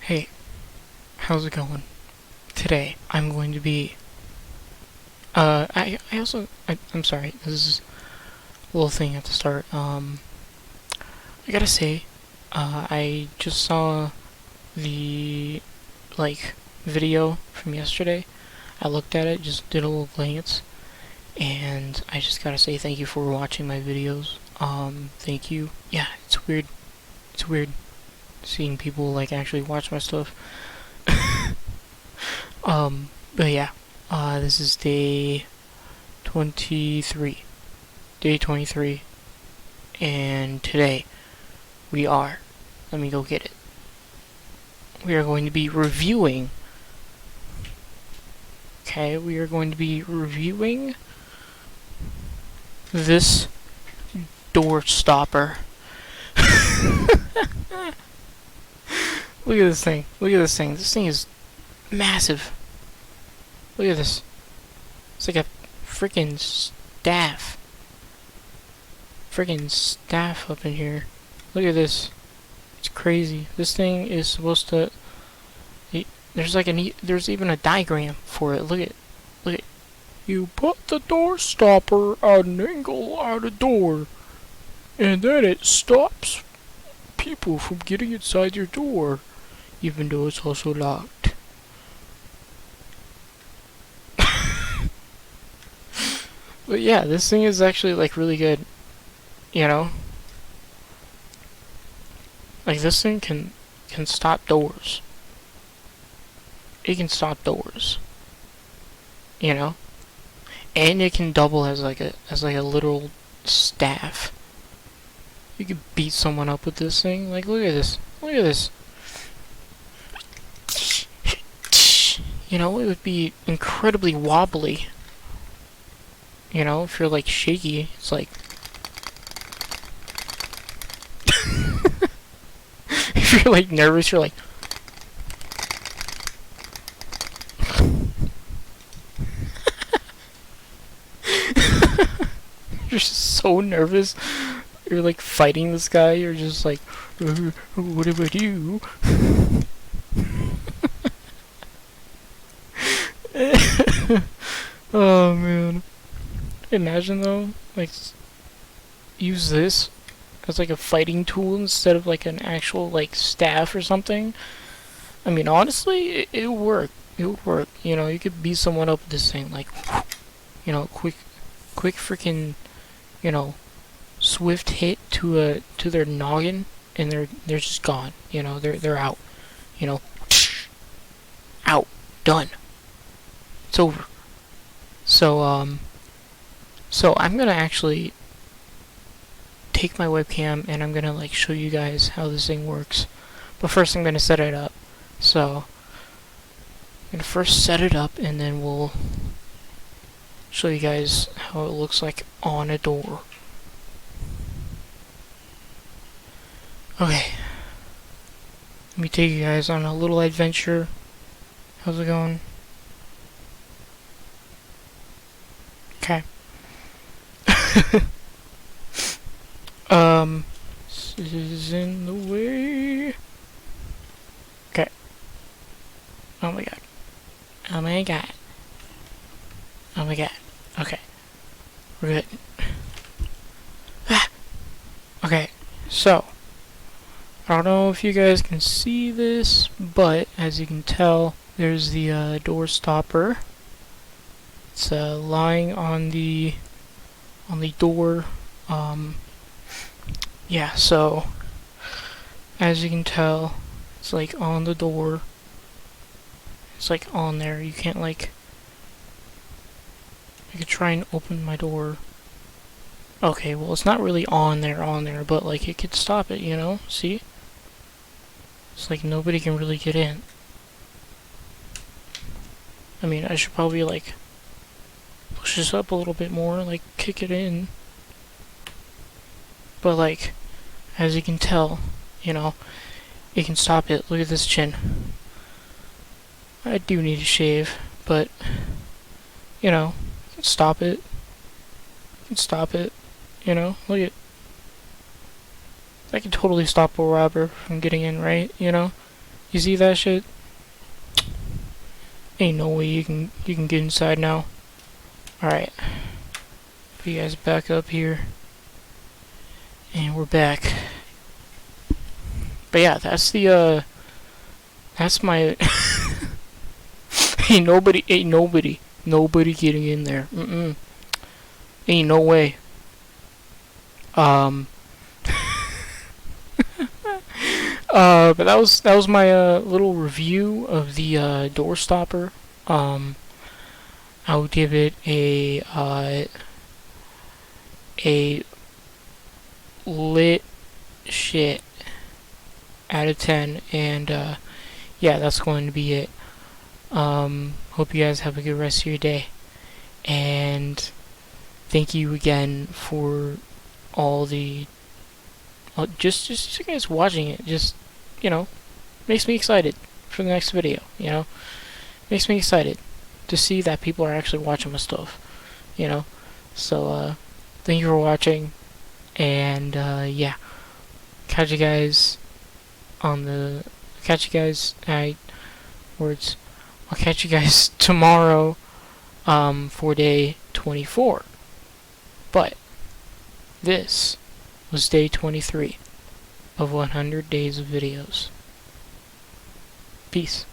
Hey, how's it going? Today, I'm going to be, I'm sorry, this is a little thing at the start. I gotta say, I just saw the, video from yesterday. I looked at it, just did a little glance, and I just gotta say thank you for watching my videos. Thank you. Yeah, it's weird seeing people, actually watch my stuff. But yeah, this is day 23. Day 23. And today, we are, let me go get it. We are going to be reviewing, we are going to be reviewing this door stopper. Look at this thing. Look at this thing. This thing is massive. Look at this. It's like a freaking staff. Freaking staff up in here. Look at this. It's crazy. This thing is supposed to. There's even a diagram for it. Look at. Look at. You put the door stopper at an angle at a door, and then it stops people from getting inside your door, even though it's also locked. But yeah, this thing is actually really good. You know? Like this thing can stop doors. It can stop doors. You know? And it can double as like a literal staff. You could beat someone up with this thing. Like look at this. Look at this. You know, it would be incredibly wobbly. You know, if you're shaky, it's like if you're nervous, you're like you're just so nervous. You're fighting this guy. You're just like, what do I do? Oh man. Imagine though, use this as a fighting tool instead of an actual staff or something. I mean, honestly, it would work. It would work. You know, you could beat someone up with this thing, quick freaking, swift hit to their noggin, and they're just gone. You know, they're out. You know, out, done. It's over. So I'm gonna actually take my webcam and I'm gonna show you guys how this thing works. But first I'm gonna set it up. So I'm gonna first set it up and then we'll show you guys how it looks like on a door. Okay. Let me take you guys on a little adventure. How's it going? Okay. This is in the way. Okay. Oh my god. Oh my god. Oh my god. Okay. We're good. Okay. So, I don't know if you guys can see this, but as you can tell, there's the door stopper. It's lying on the door. Yeah, so as you can tell, it's on the door. It's on there. You can't I could try and open my door. Okay, well it's not really on there, but it could stop it, you know? See? It's nobody can really get in. I mean, I should probably push this up a little bit more, kick it in. But as you can tell, you know, it can stop it. Look at this chin. I do need to shave, but you know, you can stop it. You can stop it. You know, look at. I can totally stop a robber from getting in, right? You know, You see that shit? Ain't no way you can get inside now. Alright. Put you guys back up here. And we're back. But yeah, that's the that's my ain't nobody getting in there. Ain't no way. But that was my little review of the door stopper. I would give it a lit shit out of 10, and yeah, that's going to be it. Hope you guys have a good rest of your day, and thank you again for all the just you guys watching it. Just, you know, makes me excited for the next video. You know, makes me excited to see that people are actually watching my stuff. You know, so thank you for watching, and yeah, catch you guys I'll catch you guys tomorrow for day 24. But this was day 23 of 100 days of videos. Peace.